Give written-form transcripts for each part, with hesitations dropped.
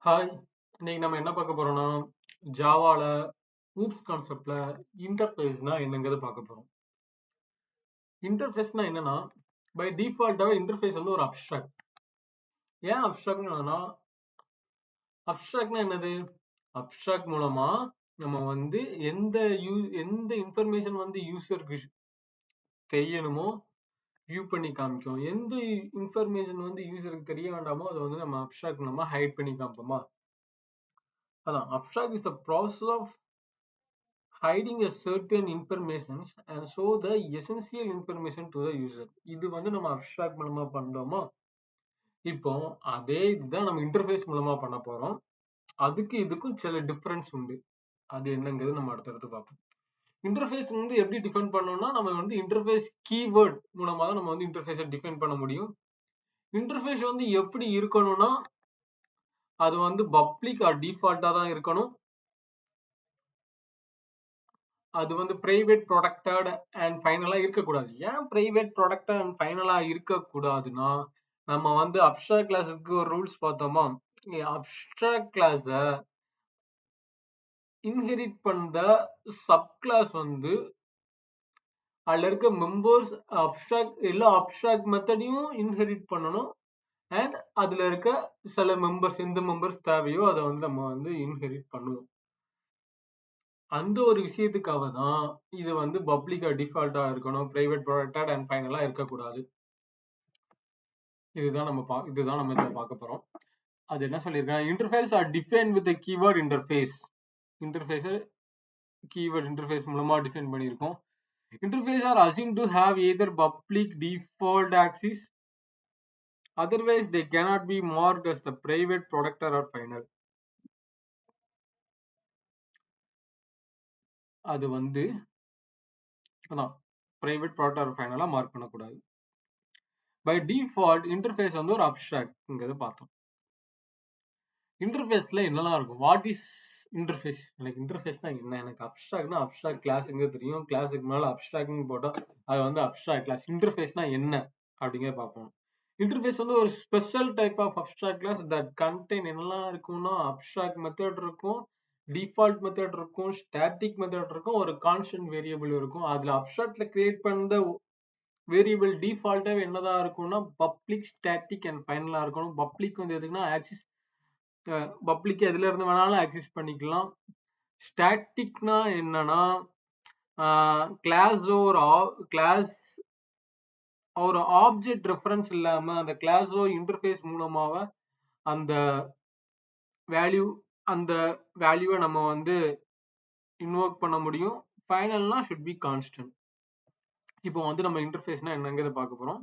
Hi! இன்னைக்கு நம்ம என்ன பார்க்க போறோம்னா, ஜாவால ஊப்ஸ் கான்செப்ட்ல இன்டர்ஃபேஸ்னா என்னங்கிறத பார்க்க போறோம். இன்டர்ஃபேஸ்னா என்னன்னா, பை டிஃபால்ட்டாவே இன்டர்ஃபேஸ் வந்து ஒரு அப்ஸ்ட்ராக்ட். ஏன் அப்ஸ்ட்ராக்ட்னா அப்ஸ்ட்ராக்ட்னா என்னது? அப்ஸ்ட்ராக்ட் மூலமா நம்ம வந்து எந்த எந்த இன்ஃபர்மேஷன் வந்து யூசருக்கு தெரியணுமோ வியூ பண்ணி காமிக்கும். எந்த இன்ஃபர்மேஷன் வந்து யூசருக்கு தெரிய வேண்டாமோ அதை வந்து நம்ம அப்ஸ்ட்ராக்ட் மூலமா ஹைட் பண்ணி காமிப்போமா? அதான் abstract is the process of hiding a certain information and show the essential information to the user. இது வந்து நம்ம அப்ஸ்ட்ராக்ட் மூலமா பண்றோமா? இப்போ அதே இதுதான் நம்ம இன்டர்ஃபேஸ் மூலமா பண்ண போறோம். அதுக்கு இதுக்கும் சில டிஃபரன்ஸ் உண்டு. அது என்னங்கிறது நம்ம அடுத்தடுத்து பார்ப்போம். இன்டர்ஃபேஸ் வந்து எப்படி டிஃபைன் பண்ணோம்னா, நம்ம வந்து இன்டர்ஃபேஸ் கீவேர்ட் மூலமா தான் நம்ம வந்து இன்டர்ஃபேஸை டிஃபைன் பண்ண முடியும். இன்டர்ஃபேஸ் வந்து எப்படி இருக்கணும்னா, அது வந்து பப்ளிக் ஆர் டிஃபால்ட்டா தான் இருக்கணும். அது வந்து பிரைவேட் ப்ரொடெக்டட் அண்ட் ஃபைனலா இருக்கக்கூடாது. ஏன் பிரைவேட் ப்ரொடெக்டட் அண்ட் ஃபைனலா இருக்கக்கூடாதுன்னா, நம்ம வந்து அப்ஸ்ட்ராக்ட் கிளாஸுக்கு ஒரு ரூல்ஸ் பார்த்தோமா? அப்ஸ்ட்ராக்ட் கிளாஸ இன்ஹெரிட் பண்ற சப் கிளாஸ் வந்து அதுல இருக்க மெம்பர்ஸ் எல்லா அப்ஸ்ட்ராக்ட் மெத்தடையும் இன்ஹெரிட் பண்ணணும். அண்ட் அதுல இருக்க சில மெம்பர்ஸ் எந்த மெம்பர்ஸ் தேவையோ அதை வந்து நம்ம வந்து இன்ஹெரிட் பண்ணுவோம். அந்த ஒரு விஷயத்துக்காக தான் இது வந்து பப்ளிக்கா டிஃபால்ட்டா இருக்கணும், பிரைவேட் ப்ரொடெக்டட் அண்ட் ஃபைனலா இருக்கக்கூடாது. இதுதான் நம்ம இதில் பார்க்க போறோம். அது என்ன சொல்லியிருக்கேன், interface are define with keyword interface. Interface keyword interface மூலமா டிஃபைன் பண்ணியிருக்கோம். Interface are assume to have either public default access, otherwise they cannot be marked as the private protector or final. அது வந்து அதான் பிரைவேட் ப்ராடக்ட் ஆர் ஃபைனலா mark பண்ணக்கூடாது. By default interface வந்து ஒரு அப்ஸ்ட்ராக்ட்ங்கிறத பார்த்தோம். இன்டர்ஃபேஸ்ல என்னெல்லாம் இருக்கும்? What is interface? எனக்கு இன்டர்ஃபேஸ்னா என்ன? எனக்கு அப்ஸ்ட்ராக்ட்னா அப்ஸ்ட்ராக்ட் கிளாஸுங்க தெரியும். கிளாஸுக்கு மேல அப்ஸ்ட்ராக்ட்னு போட்டா அது வந்து அப்ஸ்ட்ராக்ட் கிளாஸ். இன்டர்ஃபேஸ்னா என்ன அப்படிங்கிறத பார்ப்போம். இன்டர்ஃபேஸ் வந்து ஒரு special type of abstract class that contain என்னெல்லாம் இருக்கும்னா, அப்ஸ்ட்ராக்ட் மெத்தட் இருக்கும், டிஃபால்ட் மெத்தட் இருக்கும், ஸ்டாட்டிக் மெத்தட் இருக்கும், ஒரு கான்ஸ்டன்ட் வேரியபிள் இருக்கும். அதுல அப்ஸ்ட்ராக்ட்ல கிரியேட் பண்ண வேரியபிள் டிஃபால்ட்டாவே என்னதான் இருக்கும்னா பப்ளிக், ஸ்டாட்டிக் அண்ட் ஃபைனலா இருக்கணும். பப்ளிக் வந்து எதுக்குன்னா ஆக்சிஸ், பப்ளிக் எதுல இருந்து வேணாலும் ஆக்சஸ் பண்ணிக்கலாம். ஸ்டாட்டிக்னா என்னன்னா, கிளாஸோ ஒரு ஆப்ஜெக்ட் ரெஃபரன்ஸ் இல்லாம அந்த கிளாஸோ இன்டர்ஃபேஸ் மூலமாக அந்த வேல்யூ அந்த வேல்யூவை நம்ம வந்து இன்வோக் பண்ண முடியும். ஃபைனல்னா ஷுட் பி கான்ஸ்டன்ட். இப்போ வந்து நம்ம இன்டர்ஃபேஸ்னா என்னங்கிறத பார்க்க போறோம்.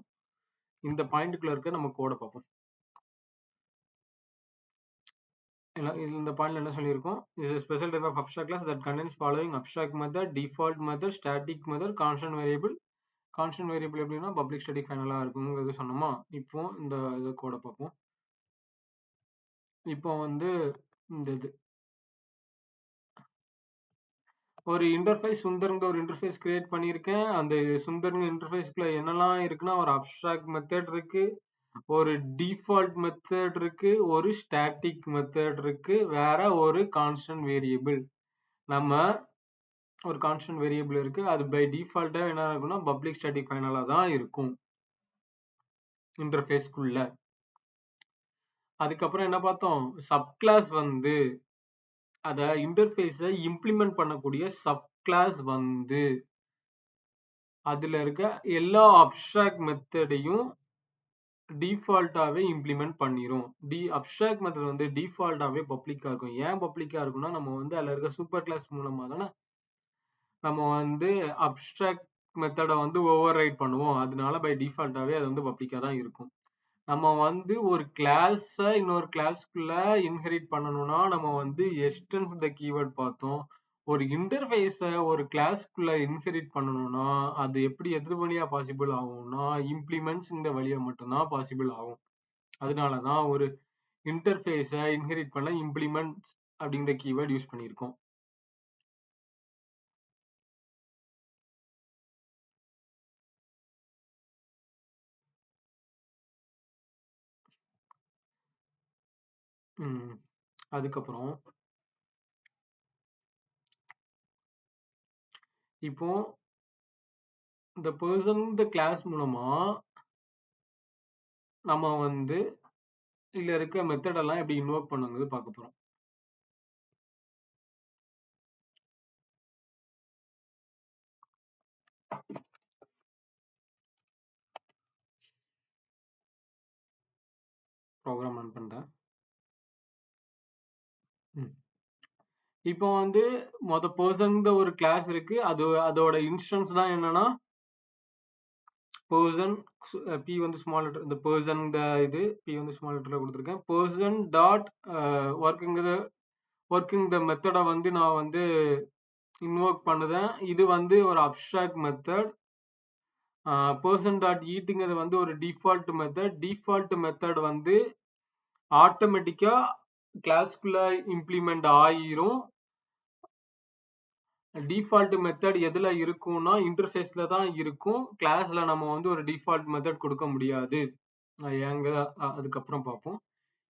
இந்த பாயிண்ட்டுக்குள்ள இருக்க நம்ம கோடை பார்ப்போம். இந்த பாயிண்ட்ல என்ன சொல்லியிருக்கோம்? Is a special type of abstract class that contains following abstract method, default method, static method, constant variable. Constant variable எப்படின்னா பப்ளிக் ஸ்டாட்டிக் ஃபைனலா இருக்குங்கிறது சொன்னோமா? இப்போ இந்த இது கோடை பார்ப்போம். இப்போ வந்து இந்த இது ஒரு இன்டர்ஃபேஸ் சுந்தர்ங்க ஒரு இன்டர்ஃபேஸ் கிரியேட் பண்ணியிருக்கேன். அந்த சுந்தர்ங்க இன்டர்ஃபேஸ்க்குள்ள என்னெல்லாம் இருக்குன்னா, ஒரு அப்ஸ்ட்ராக்ட் மெத்தட் இருக்கு, ஒரு டிஃபால்ட் மெத்தட் இருக்கு, ஒரு ஸ்டாட்டிக் மெத்தட் இருக்கு, வேற ஒரு கான்ஸ்டன்ட் வேரியபிள். நம்ம ஒரு கான்ஸ்டன்ட் வேரியபிள் இருக்கு, அது பை டிஃபால்ட்டா என்ன இருக்குன்னா பப்ளிக் ஸ்டாட்டிக் ஃபைனலா தான் இருக்கும் இன்டர்ஃபேஸ்க்குள்ள. அதுக்கப்புறம் என்ன பார்த்தோம்? சப் கிளாஸ் வந்து அத இன்டர்ஃபேஸை இம்ப்ளிமெண்ட் பண்ணக்கூடிய சப் கிளாஸ் வந்து அதுல இருக்க எல்லா அப்ஸ்ட்ராக்ட் மெத்தடையும் டிஃபால்ட்டாவே இம்ப்ளிமெண்ட் பண்ணிரும். அப்ஸ்ட்ராக்ட் மெத்தட் வந்து டிஃபால்ட்டாவே பப்ளிக்கா இருக்கும். ஏன் பப்ளிக்கா இருக்கும்னா, நம்ம வந்து அதுல இருக்க சூப்பர் கிளாஸ் மூலமா தானே நம்ம வந்து அப்ஸ்ட்ராக்ட் மெத்தடை வந்து ஓவர் ரைட் பண்ணுவோம். அதனால பை டிஃபால்ட்டாவே அது வந்து பப்ளிக்கா தான் இருக்கும். நம்ம வந்து ஒரு கிளாஸை இன்னொரு கிளாஸ்க்குள்ள இன்ஹெரிட் பண்ணணும்னா நம்ம வந்து எக்ஸ்டென்ஸ் த கீவேர்ட் பார்த்தோம். ஒரு இன்டர்ஃபேஸை ஒரு கிளாஸ்க்குள்ள இன்ஹெரிட் பண்ணணும்னா அது எப்படி எது வழியா பாசிபிள் ஆகும்னா இம்ப்ளிமெண்ட்ஸ் இந்த வழியா மட்டும்தான் பாசிபிள் ஆகும். அதனாலதான் ஒரு இன்டர்ஃபேஸை இன்ஹெரிட் பண்ண இம்ப்ளிமெண்ட்ஸ் அப்படிங்கிற கீவேர்ட் யூஸ் பண்ணியிருக்கோம். அதுக்கப்புறம் இப்போ இந்த பர்சன் இந்த கிளாஸ் மூலமா நம்ம வந்து இதுல இருக்க மெத்தட் எல்லாம் எப்படி இன்வோக் பண்ணுங்கிறது பார்க்க போறோம். ப்ரோக்ராம் ரன் பண்றேன். இப்போ வந்து பர்சன் ஒரு கிளாஸ் இருக்கு. அதோட இன்ஸ்டன்ஸ் தான் என்னன்னா பர்சன். பி வந்து ஸ்மால் லெட்டர், இந்த பர்சன் இது பி வந்து ஸ்மால் லெட்டர்ல கொடுத்துருக்கேன். பர்சன் டாட் ஒர்க்கிங் த மெத்தடை வந்து நான் வந்து இன்வோக் பண்ணுதேன். இது வந்து ஒரு அப்ஸ்ட்ராக்ட் மெத்தட். பர்சன் டாட் ஈட்டுங்கிறது வந்து ஒரு டிஃபால்ட் மெத்தட். டிஃபால்ட் மெத்தட் வந்து ஆட்டோமேட்டிக்கா கிளாஸ்க்குள்ள இம்ப்ளிமெண்ட் ஆயிரும். டிஃபால்ட் மெத்தட் எதுல இருக்கும்னா இன்டர்ஃபேஸ்ல தான் இருக்கும். கிளாஸ்ல நம்ம வந்து ஒரு டிஃபால்ட் மெத்தட் கொடுக்க முடியாது. ஏங்க அதுக்கப்புறம் பார்ப்போம்.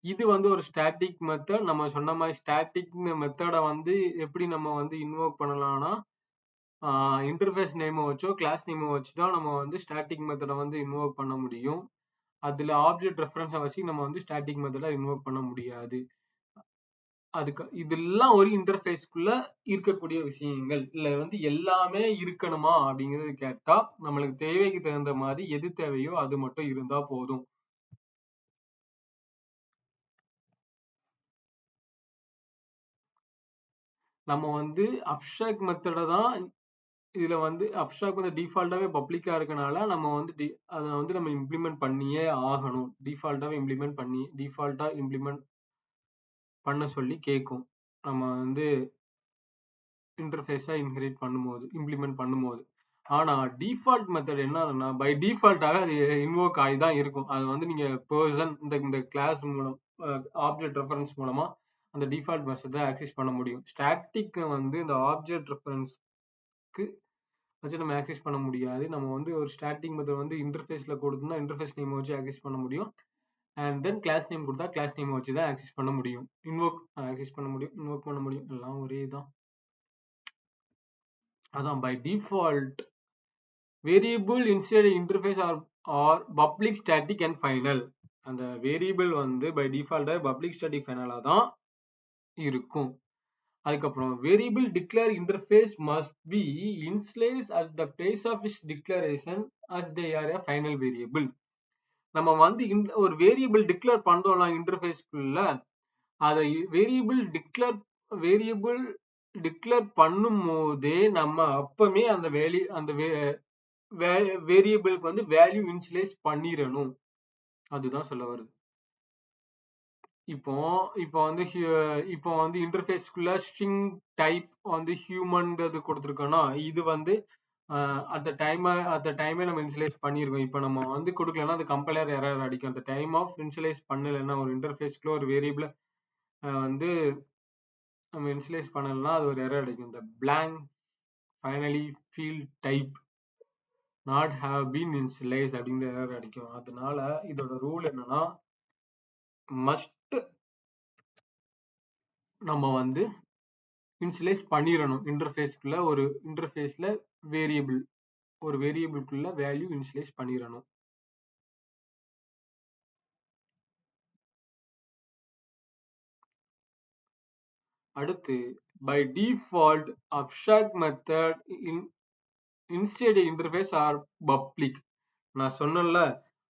இது வந்து ஒரு ஸ்டாட்டிக் மெத்தட். நம்ம சொன்ன மாதிரி ஸ்டாட்டிக் மெத்தடை வந்து எப்படி நம்ம வந்து இன்வோக் பண்ணலாம்னா இன்டர்ஃபேஸ் நேமை வச்சோ கிளாஸ் நேமை வச்சு தான் நம்ம வந்து ஸ்டாட்டிக் மெத்தடை வந்து இன்வோக் பண்ண முடியும். அதுல ஆப்ஜெக்ட் ரெஃபரன்ஸை வச்சு நம்ம வந்து ஸ்டாட்டிக் மெத்தடை இன்வோக் பண்ண முடியாது. அதுக்கு இதெல்லாம் ஒரு இன்டர்ஃபேஸ்க்குள்ள இருக்கக்கூடிய விஷயங்கள். இல்ல வந்து எல்லாமே இருக்கணுமா அப்படிங்கறது கேட்டா நம்மளுக்கு தேவைக்கு தகுந்த மாதிரி எது தேவையோ அது மட்டும் இருந்தா போதும். நம்ம வந்து அப்ஸ்ட்ராக்ட் மெத்தடை தான் இதுல வந்து அப்ஸ்ட்ராக்ட் வந்து டிஃபால்ட்டாவே பப்ளிக்கா இருக்கனால நம்ம வந்து அதை வந்து நம்ம இம்ப்ளிமெண்ட் பண்ணியே ஆகணும். டிஃபால்ட்டா இம்ப்ளிமெண்ட் பண்ண சொல்லி கேட்கும். நம்ம வந்து இன்டர்ஃபேஸா இம்ப்ளிமெண்ட் பண்ணும்போது. ஆனா டிஃபால்ட் மெத்தட் என்னன்னா பை டிஃபால்ட்டாவே அது இன்வோக் ஆகி தான் இருக்கும். அது வந்து நீங்க பர்சன் இந்த கிளாஸ் மூலம் ஆப்ஜெக்ட் ரெஃபரன்ஸ் மூலமா அந்த டிஃபால்ட் மெத்தடை ஆக்சஸ் பண்ண முடியும். ஸ்டாட்டிக் வந்து இந்த ஆப்ஜெக்ட் ரெஃபரன்ஸ்க்கு வச்சு நம்ம ஆக்சஸ் பண்ண முடியாது. நம்ம வந்து ஒரு ஸ்டாட்டிக் மெத்தட் வந்து இன்டர்ஃபேஸ்ல கொடுத்தோம்னா இன்டர்ஃபேஸ் நேம் வச்சு ஆக்சஸ் பண்ண முடியும். அண்ட் தென் கிளாஸ் நேம் கொடுத்தா கிளாஸ் நேம் வச்சு தான் ஆக்சஸ் பண்ண முடியும். இன்வோக் பண்ண முடியும். எல்லாம் ஒரே தான். அதான் by default variable inside interface are public static and final. அந்த வேரியபிள் வந்து பை டிஃபால்ட்டா பப்ளிக் ஸ்டாட்டிக் ஃபைனலா தான் இருக்கும். அதுக்கப்புறம் variable declare interface must be initialised at the place of is declaration as they are a final variable. நம்ம வந்து ஒரு வேரியபிள் டிக்ளேர் பண்றோம்னா இன்டர்ஃபேஸ்க்குள்ள அதை வேரியபிள் டிக்ளேர் பண்ணும் போதே நம்ம அப்பமே அந்த வேரியபிளுக்கு வந்து வேல்யூ இனிஷியலைஸ் பண்ணிரணும். அதுதான் சொல்ல வருது. இப்போ இப்போ வந்து இன்டர்ஃபேஸ்க்குள்ள ஸ்ட்ரிங் டைப் வந்து ஹியூமன்றது கொடுத்துருக்கோம்னா இது வந்து அந்த டைமே நம்ம இனிஷியலைஸ் பண்ணிருக்கோம். இப்போ நம்ம வந்து கொடுக்கலன்னா அது கம்பைலர் எரர் அடிக்கும். அந்த டைம் ஆஃப் இனிஷியலைஸ் பண்ணலைன்னா ஒரு இன்டர்ஃபேஸ்க்குள்ள ஒரு வேரியபிள் வந்து நம்ம இனிஷியலைஸ் பண்ணலன்னா அது ஒரு எரர் அடிக்கும். இந்த blank finally field type not have been initialized அப்படிங்கிற எரர் அடிக்கும். அதனால இதோட ரூல் என்னன்னா மஸ்ட் நம்ம வந்து இனிஷியலைஸ் பண்ணிடணும். இன்டர்ஃபேஸ்க்குள்ள ஒரு வேரியபிள்குள்ள வேல்யூ இனிஷியலைஸ் பண்ணிடணும். அடுத்து by default abstract method instead interface are public. நான் சொன்னேன்ல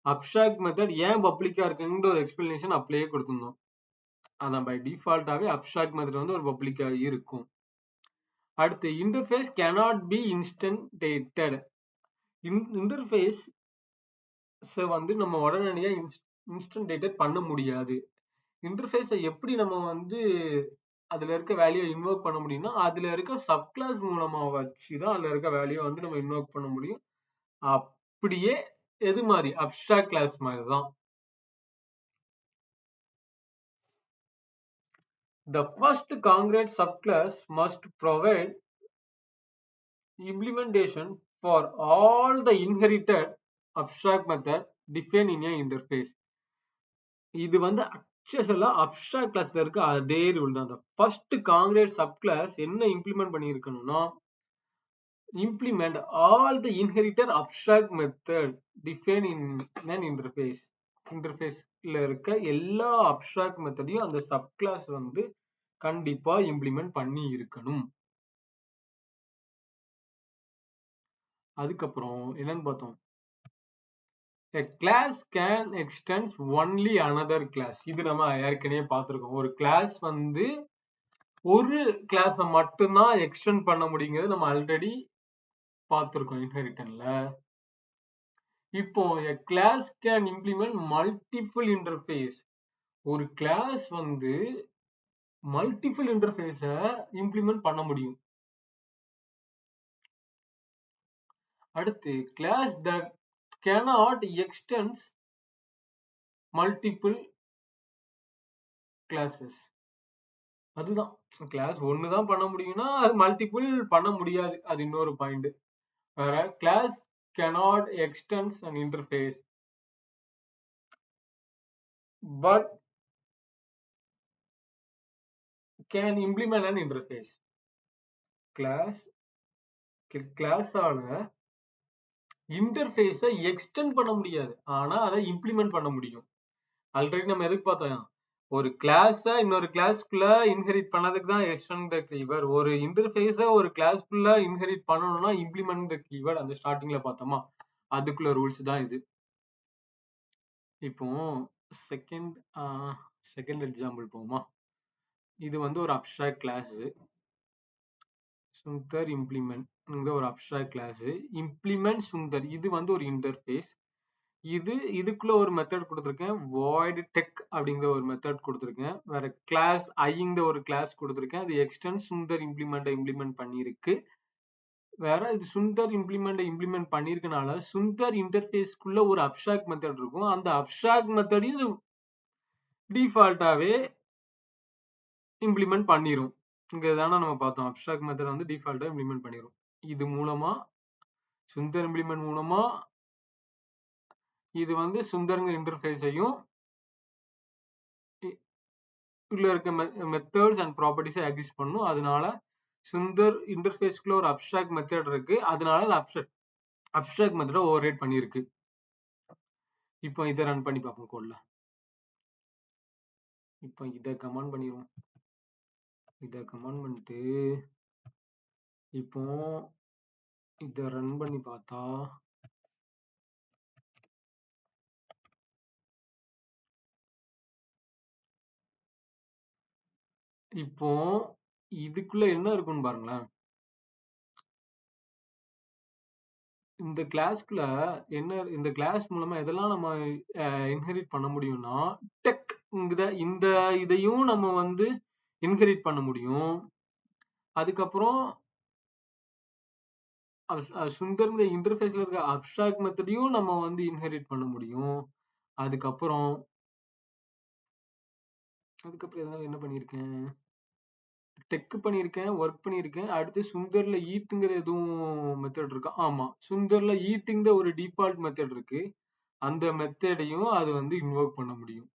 அப்ஸ்ட்ராக்ட் மெத்தட் ஏன் பப்ளிக்கா இருக்குங்கிற ஒரு எக்ஸ்பிளனேஷன் அப்படியே கொடுத்துருந்தோம். அதான் பை டிஃபால்ட்டாவே அப்ஸ்ட்ராக்ட் மெத்தட் வந்து ஒரு பப்ளிக்கா இருக்கும். அடுத்து இன்டர்ஃபேஸ் கேனாட் பி இன்ஸ்டன்டேட்டட். இன்டர்ஃபேஸ் வந்து நம்ம உடனடியா இன்ஸ்டன்டேட்டட் பண்ண முடியாது. இன்டர்ஃபேஸை எப்படி நம்ம வந்து அதுல இருக்க வேல்யூ இன்வோக் பண்ண முடியும்னா அதுல இருக்க சப் கிளாஸ் மூலமா வச்சுதான் அதுல இருக்க வேல்யூ வந்து நம்ம இன்வோக் பண்ண முடியும். அப்படியே எது மாதிரி அப்ஸ்ட்ராக்ட் கிளாஸ் மாதிரி தான். The first concrete subclass must provide implementation for all the inherited abstract method defined in a interface. இது வந்து அப்ஸ்ட்ராக்ட் கிளாஸ்ல இருக்க அதே ரூல் தான். ஃபர்ஸ்ட் காங்கிரேட் சப் கிளாஸ் என்ன implement பண்ணியிருக்கணும்னா, implement all the inheritor abstract method defined in an interface. இன்டர்ஃபேஸ்ல இருக்க எல்லா abstract மெத்தடையும் அந்த சப் கிளாஸ் வந்து கண்டிப்பா இம்ப்ளிமெண்ட் பண்ணி இருக்கணும். அதுக்கப்புறம் என்னன்னு பார்த்தோம், a class can extend only another class. இது நம்ம ஏற்கனவே பார்த்திருக்கோம். ஒரு கிளாஸ் வந்து ஒரு கிளாஸ மட்டும்தான் எக்ஸ்டெண்ட் பண்ண முடியுங்கிறது நம்ம ஆல்ரெடி பார்த்திருக்கோம் இன்ஹெரிட்டன்ல. இப்போ a class can implement multiple interface. ஒரு கிளாஸ் வந்து மல்டிபிள் இன்டர்ஃபேஸ இம்ப்ளிமெண்ட் பண்ண முடியும். அடுத்து class that cannot extend multiple classes. அதுதான் கிளாஸ் ஒன்னு தான் பண்ண முடியும்னா அது மல்டிபிள் பண்ண முடியாது, அது இன்னொரு பாயிண்ட். வேற class cannot extend an interface but can implement an interface. கிளாஸால இன்டர்ஃபேஸ எக்ஸ்டெண்ட் பண்ண முடியாது, ஆனா அதை இம்ப்ளிமெண்ட் பண்ண முடியும். ஆல்ரெடி நம்ம எதுக்கு பார்த்தோம், ஒரு கிளாஸ இன்னொரு கிளாஸ்க்குள்ள இன்ஹெரிட் பண்ணதுக்கு தான் எக்ஸ்டெண்ட் த கீவேர்ட். ஒரு இன்டர்ஃபேஸ ஒரு கிளாஸ்க்குள்ள இன்ஹெரிட் பண்ணணும்னா இம்ப்ளிமெண்ட் த கீவேர்ட். அந்த ஸ்டார்டிங்ல பார்த்தோமா, அதுக்குள்ள ரூல்ஸ் தான் இது. இப்போ செகண்ட் எக்ஸாம்பிள் போமா. இது வந்து ஒரு அப்ஸ்ட்ராக்ட் கிளாஸ் சுந்தர் இம்ப்ளிமெண்ட். ஒரு அப்ஸ்ட்ராக்ட் கிளாஸ் இம்ப்ளிமெண்ட் சுந்தர். இது வந்து ஒரு இன்டர்ஃபேஸ். இதுக்குள்ள ஒரு மெத்தட் கொடுத்துருக்கேன், void tech அப்படிங்கிற ஒரு மெத்தட் கொடுத்துருக்கேன். வேற கிளாஸ் ஐங்கிற ஒரு கிளாஸ் கொடுத்துருக்கேன். அது எக்ஸ்டென்ட் சுந்தர் இம்ப்ளிமெண்ட் பண்ணிருக்கு. வேற இது சுந்தர் இம்ப்ளிமெண்ட் பண்ணிருக்கனால சுந்தர் இன்டர்ஃபேஸ்க்குள்ள ஒரு அப்ஸ்ட்ராக்ட் மெத்தட் இருக்கும். அந்த அப்ஸ்ட்ராக்ட் மெத்தடையும் டிஃபால்ட்டாவே இம்ப்ளிமெண்ட் பண்ணிரும். இங்க தானே நம்ம பார்த்தோம், அப்ஸ்ட்ராக்ட் மெத்தட் வந்து டிஃபால்ட்டா இம்ப்ளிமெண்ட் பண்ணிரும். இது மூலமா சுந்தர் இம்ப்ளிமெண்ட் மூலமா இது வந்து சுந்தருங்க இன்டர்ஃபேஸையும் உள்ள இருக்க மெத்தட்ஸ் அண்ட் ப்ராப்பர்ட்டிஸை எக்ஸிஸ்ட் பண்ணும். அதனால சுந்தர் இன்டர்ஃபேஸ்க்குள்ள ஒரு அப்ஸ்ட்ராக்ட் மெத்தட் இருக்கு, அதனால அது அப்ஸ்ட்ராக்ட் மெத்தடை ஓவர் ரைட் பண்ணிருக்கு. இப்போ இதை ரன் பண்ணி பார்ப்போம் கோட்ல. இப்போ இதை கமாண்ட் பண்ணிடுவோம். இதை கமாண்ட் பண்ணிட்டு இப்போ இதை ரன் பண்ணி பார்த்தா இப்போ இதுக்குள்ள என்ன இருக்குன்னு பாருங்களேன். இந்த கிளாஸ்க்குள்ள என்ன, இந்த கிளாஸ் மூலமா எதெல்லாம் நம்ம இன்ஹெரிட் பண்ண முடியும்னா, டெக் இந்த இதையும் நம்ம வந்து இன்ஹெரிட் பண்ண முடியும். அதுக்கப்புறம் சுந்தர் இன்டர்ஃபேஸ்ல இருக்க அப்ஸ்ட்ராக்ட் மெத்தடையும் நம்ம வந்து இன்ஹெரிட் பண்ண முடியும். அதுக்கப்புறம் என்ன பண்ணியிருக்கேன், டெக் பண்ணியிருக்கேன், ஒர்க் பண்ணியிருக்கேன். அடுத்து சுந்தர்ல ஈட்டுங்கிற எதுவும் மெத்தட் இருக்கா? ஆமா, சுந்தர்ல ஈட்டுங்கிற ஒரு டிஃபால்ட் மெத்தட் இருக்கு. அந்த மெத்தடையும் அது வந்து இன்வோக் பண்ண முடியும்.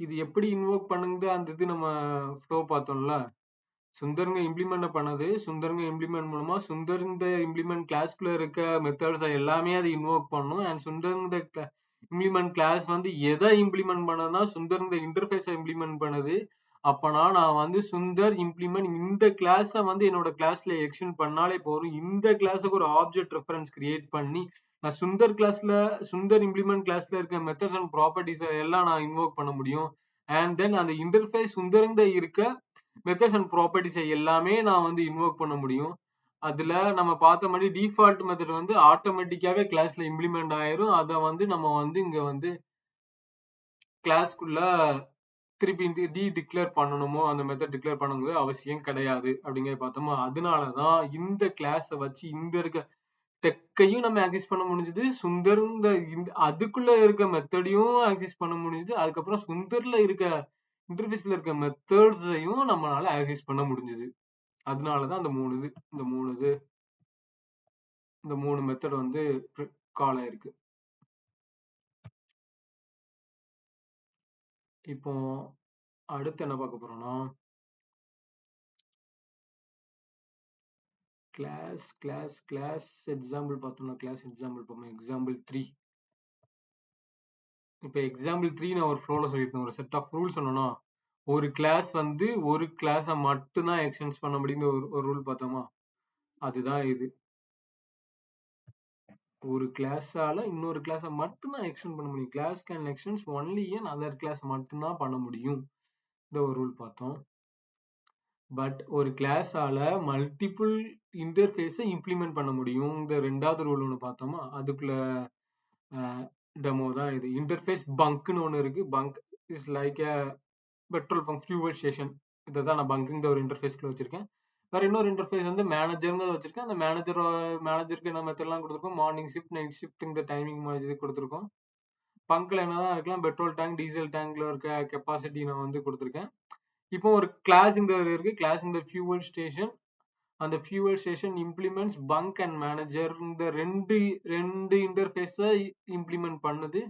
இது எப்படி இன்வோக் பண்ணுங்க அந்த இது நம்ம ஃப்ளோ பார்த்தோம்ல. சுந்தருங்க இம்ப்ளிமெண்ட் பண்ணது, சுந்தருங்க இம்ப்ளிமெண்ட் மூலமா சுந்தர் இந்த இம்ப்ளிமெண்ட் கிளாஸ்க்குள்ள இருக்க மெத்தட்ஸ் எல்லாமே அது இன்வோக் பண்ணும். அண்ட் சுந்தர் இந்த இம்ப்ளிமெண்ட் கிளாஸ் வந்து எதை இம்ப்ளிமெண்ட் பண்ணதுன்னா சுந்தர் இந்த இன்டர்ஃபேஸை இம்ப்ளிமெண்ட் பண்ணுது. அப்பனா நான் வந்து சுந்தர் இம்ப்ளிமெண்ட் இந்த கிளாஸை வந்து என்னோட கிளாஸ்ல எக்ஸ்டெண்ட் பண்ணாலே போதும். இந்த கிளாஸுக்கு ஒரு ஆப்ஜெக்ட் ரெஃபரன்ஸ் கிரியேட் பண்ணி நான் சுந்தர் இம்ப்ளிமெண்ட் கிளாஸ்ல இருக்க மெத்தட்ஸ் அண்ட் ப்ராப்பர்ட்டிஸ் எல்லாம் நான் இன்வோக் பண்ண முடியும். அண்ட் தென் அந்த இன்டர்ஃபேஸ் சுந்தர்ங்க இருக்க மெத்தட்ஸ் அண்ட் ப்ராப்பர்ட்டிஸ் எல்லாமே நான் வந்து இன்வோக் பண்ண முடியும். அதுல நம்ம பார்த்த மாதிரி டிஃபால்ட் மெத்தட் வந்து ஆட்டோமேட்டிக்காவே கிளாஸ்ல இம்ப்ளிமெண்ட் ஆயிரும். அதை வந்து நம்ம வந்து இங்க வந்து கிளாஸ்க்குள்ள திருப்பி டிக்ளேர் பண்ணணுமோ, அந்த மெத்தட் டிக்ளேர் பண்ணணுங்கிறது அவசியம் கிடையாது அப்படிங்கிறத பார்த்தோமா. அதனாலதான் இந்த கிளாஸை வச்சு இந்த இருக்க டெக்கையும் நம்ம ஆக்சஸ் பண்ண முடிஞ்சது, சுந்தர் அதுக்குள்ள இருக்க மெத்தடையும் ஆக்சஸ் பண்ண முடிஞ்சது. அதுக்கப்புறம் சுந்தர்ல இருக்க இன்டர்ஃபேஸ்ல இருக்க மெத்தட்ஸையும் நம்மளால ஆக்சஸ் பண்ண முடிஞ்சது. அதனாலதான் இந்த மூணு இது இந்த 3 மெத்தட் வந்து கால் ஆயிருக்கு. இப்போ அடுத்து என்ன பார்க்க போறோம்னா கிளாஸ் எக்ஸாம்பிள் பார்த்தோம்னா கிளாஸ் எக்ஸாம்பிள் பார்ப்போம். எக்ஸாம்பிள் 3. இப்போ எக்ஸாம்பிள் 3 நான் ஒரு ஃப்ளோல சொல்லியிருந்தேன். ஒரு செட் ஆஃப் ரூல் சொன்னோம்னா ஒரு கிளாஸ் வந்து ஒரு கிளாஸை மட்டும்தான் எக்ஸ்டென்ஸ் பண்ண முடியுங்க ஒரு ரூல் பார்த்தோமா, அதுதான் இது. ஒரு கிளாஸால இன்னொரு கிளாஸை மட்டும்தான் எக்ஸ்டெண்ட் பண்ண முடியும். Class can extends only in other class மட்டும்தான் பண்ண முடியும். இந்த ஒரு ரூல் பார்த்தோம். பட் ஒரு கிளாஸால மல்டிபிள் இன்டர்ஃபேஸை இம்ப்ளிமெண்ட் பண்ண முடியும். இந்த ரெண்டாவது ரூல் ஒன்று பார்த்தோமா, அதுக்குள்ள டெமோ தான் இது. இன்டர்ஃபேஸ் பங்க்னு ஒன்று இருக்கு. Bunk is like a petrol bunk, fuel station. இதை தான் நான் பங்குங்கிற ஒரு இன்டர்ஃபேஸ்க்குள்ள வச்சிருக்கேன். வேற இன்னொரு இன்டர்ஃபேஸ் வந்து மேனேஜருங்கிறத வச்சிருக்கேன். அந்த மேனேஜருக்கு என்ன மெத்தட்லாம் கொடுத்துருக்கோம், மார்னிங் ஷிஃப்ட், நைட் ஷிஃப்ட், இந்த டைமிங் மாதிரி கொடுத்துருக்கோம். பங்க்ல என்னதான் இருக்கலாம், பெட்ரோல் டேங்க், டீசல் டேங்க்ல இருக்க கெப்பாசிட்டி நான் வந்து கொடுத்துருக்கேன். இப்போ ஒரு கிளாஸ் இங்க இருக்கு. கிளாஸ் இந்த ஃபியூவல் ஸ்டேஷன். அந்த fuel station implements bunk and manager. இந்த ரெண்டு இன்டர்ஃபேஸை இம்ப்ளிமெண்ட் பண்ணுது.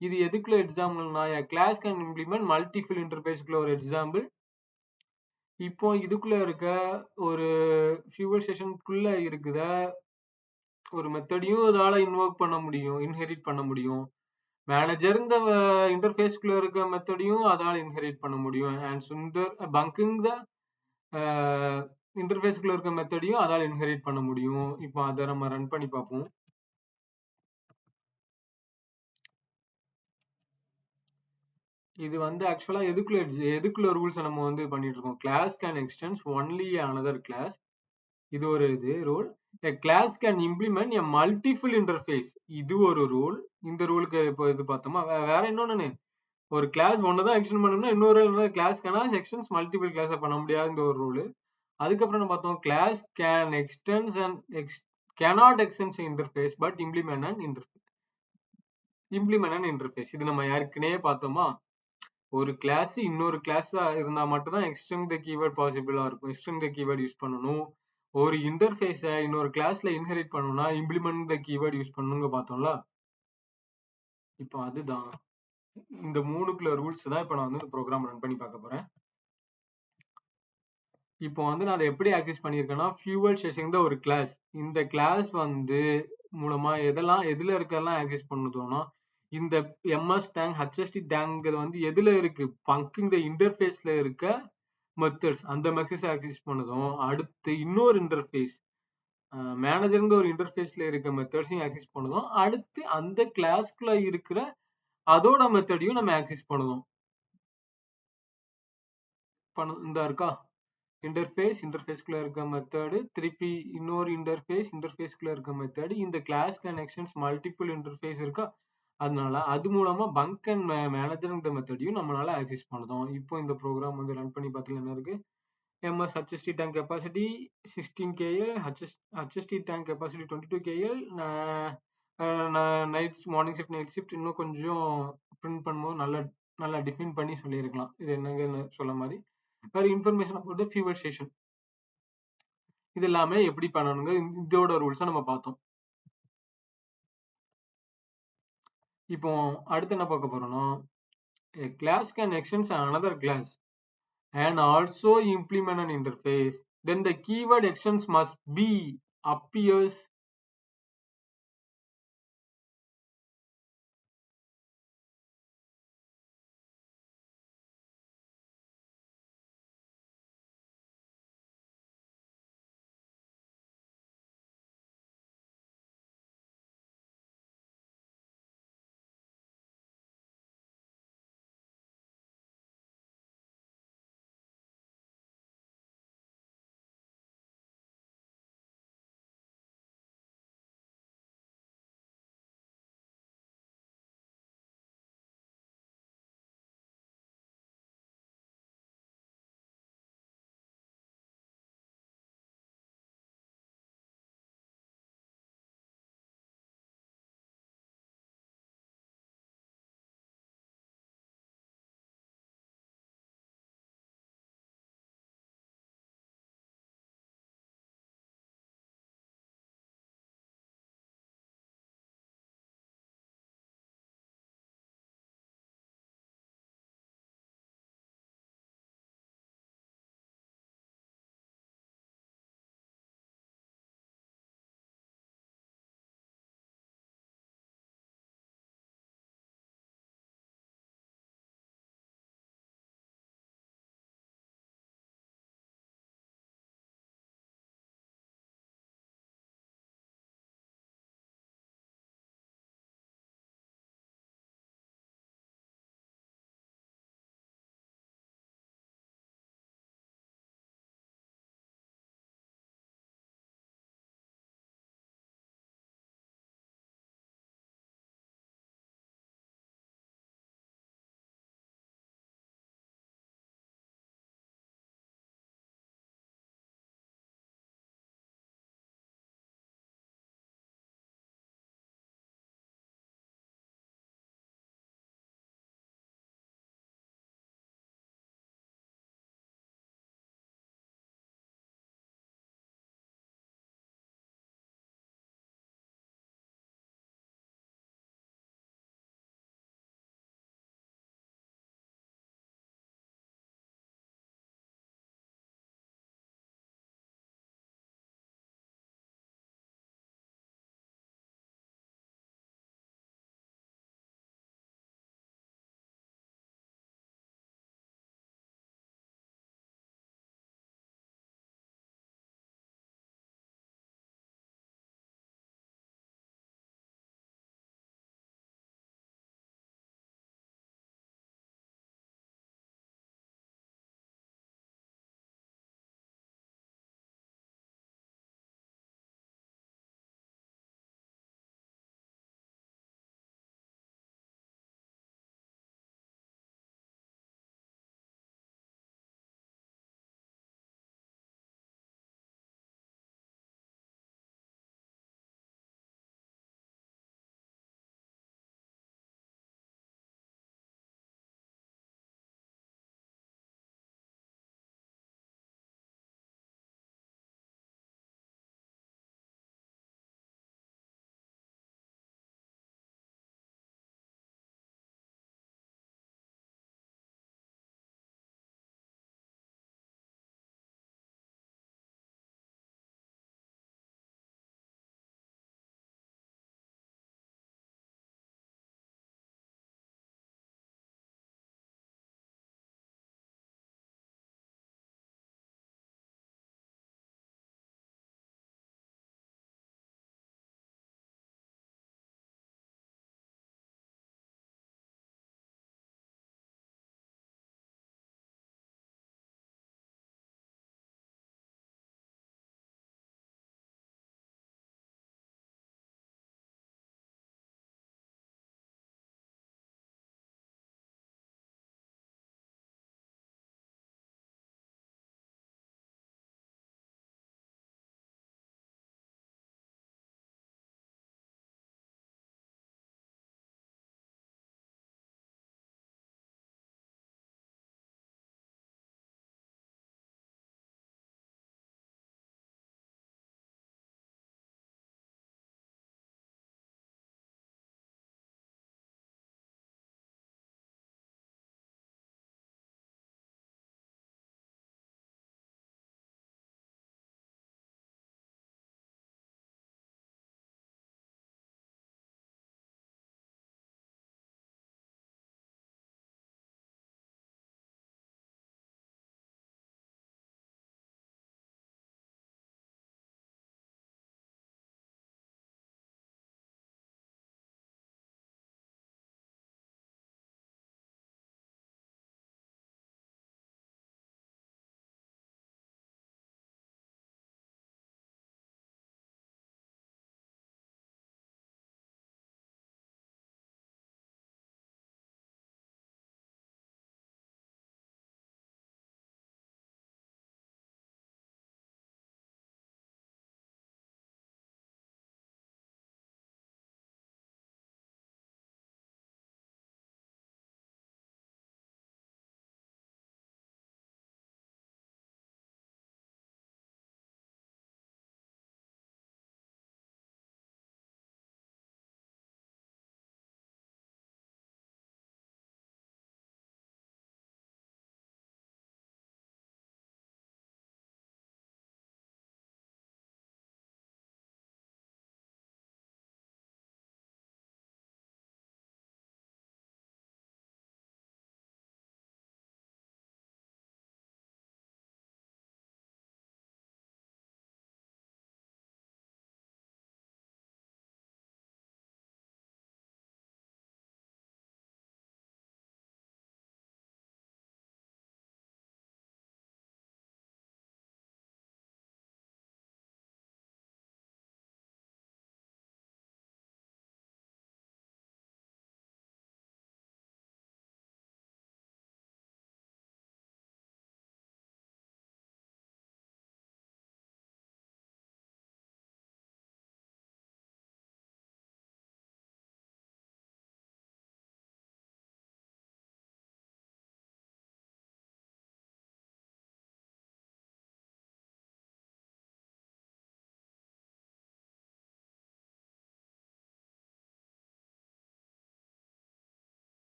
இது எதுக்குள்ள எக்ஸாம்பிள்னா கிளாஸ் கேன் இம்ப்ளிமெண்ட் மல்டிபிள் இன்டர்ஃபேஸ்க்குள்ள ஒரு எக்ஸாம்பிள். இப்போ இதுக்குள்ள இருக்க ஒரு ஃபியூவல் ஸ்டேஷனுக்குள்ள இருக்குத ஒரு மெத்தடையும் அதால இன்வோக் பண்ண முடியும், இன்ஹெரிட் பண்ண முடியும். மேனேஜர் இந்த இன்டர்ஃபேஸ்க்குள்ள இருக்க மெத்தடையும் அதால இன்ஹெரிட் பண்ண முடியும். அண்ட் சுந்தர் பங்கிங் த இன்டர்ஃபேஸ்க்குள்ள இருக்க மெத்தடையும் அதால இன்ஹெரிட் பண்ண முடியும். இப்போ அதை நம்ம ரன் பண்ணி பார்ப்போம். இது வந்து ஆக்சுவலா எதுக்குள்ள ரூல்ஸ் நம்ம வந்து பண்ணிட்டு இருக்கோம். Class can extends only another class. இது ஒரு rule. A class can implement a multiple interface. இது ஒரு ரூல். இந்த ரூலுக்கு இப்போ இது பார்த்தோமா. வேற இன்னொன்னு, ஒரு கிளாஸ் ஒன்னதான் எக்ஸ்டெண்ட் பண்ணணும்னா இன்னொரு கிளாஸ் எக்ஸ்டென்ஸ் மல்டிபிள் கிளாஸ் பண்ண முடியாதுன்ற ஒரு ரூல். அதுக்கப்புறம் என்ன பார்த்தோம், class can extends and cannot extend interface but implement an interface. இது நம்ம ஏற்கனவே பார்த்தோமா. ஒரு கிளாஸ் இன்னொரு கிளாஸா இருந்தா மட்டும் தான் எக்ஸ்டெண்ட் த கீவேர்ட் பாசிபிளா இருக்கும். எக்ஸ்டெண்ட் த கீவேர்ட் யூஸ் பண்ணணும். ஒரு இன்டர்ஃபேஸை இன்னொரு கிளாஸ்ல இன்ஹெரிட் பண்ணணும்னா இம்ப்ளிமெண்ட் த கீவேர்ட் யூஸ் பண்ணணுங்க பார்த்தோம்ல. இப்போ அதுதான் இந்த 3 ரூல்ஸ் தான் இப்போ நான் வந்து இந்த ப்ரோக்ராம் ரன் பண்ணி பார்க்க போறேன். இப்போ வந்து நான் அதை எப்படி ஆக்சஸ் பண்ணியிருக்கேன்னா, ஃபியூவல் ஸ்டேஷன் தான் ஒரு கிளாஸ். இந்த கிளாஸ் வந்து மூலமா எதுல இருக்கெல்லாம் ஆக்சஸ் பண்ணுதோனா, இந்த எம்எஸ் டேங்க், ஹெச்எஸ்டி டேங்க் வந்து எதுல இருக்கு, பங்கிங் த இன்டர்ஃபேஸ்ல இருக்க மெத்தட்ஸ், அந்த மெசேஜ் ஆக்சஸ் பண்ணதும் அடுத்து இன்னொரு இன்டர்ஃபேஸ் மேனேஜருங்க ஒரு இன்டர்ஃபேஸ்ல இருக்க மெத்தட்ஸையும் ஆக்சஸ் பண்ணுதோம். அடுத்து அந்த கிளாஸ்க்குள்ள இருக்கிற அதோட மெத்தடையும் நம்ம ஆக்சஸ் பண்ணுதோம். இந்த இருக்கா இன்டர்ஃபேஸ்க்குள்ள இருக்க மெத்தடு, திருப்பி இன்னொரு இன்டர்ஃபேஸ்க்குள்ள இருக்க மெத்தடு. இந்த கிளாஸ் கனெக்ஷன்ஸ் மல்டிபிள் இன்டர்ஃபேஸ் இருக்கா, அதனால அது மூலமா பங்க் அண்ட் மேனேஜர் மெத்தடையும் நம்மளால ஆக்சஸ் பண்ணுதோம். இப்போ இந்த ப்ரோக்ராம் வந்து ரன் பண்ணி பார்த்தீங்கன்னா என்ன இருக்கு, MS HST tank capacity 16 KL, HST tank capacity 22 KL, nights morning shift night shift இன்னும் கொஞ்சம் பிரிண்ட் பண்ணும்போது நல்லா டிஃபைன் பண்ணி சொல்லியிருக்கலாம் இது என்னங்கன்னு சொல்ல மாதிரி. வேற இன்ஃபர்மேஷன் அபவுட் ஃபியூவல் ஸ்டேஷன், இது எல்லாமே எப்படி பண்ணணுங்க இதோட ரூல்ஸை நம்ம பார்த்தோம். இப்போ அடுத்து என்ன பார்க்க போறோம்னா, class can extends another class and also implement an interface, then the keyword extends must be appears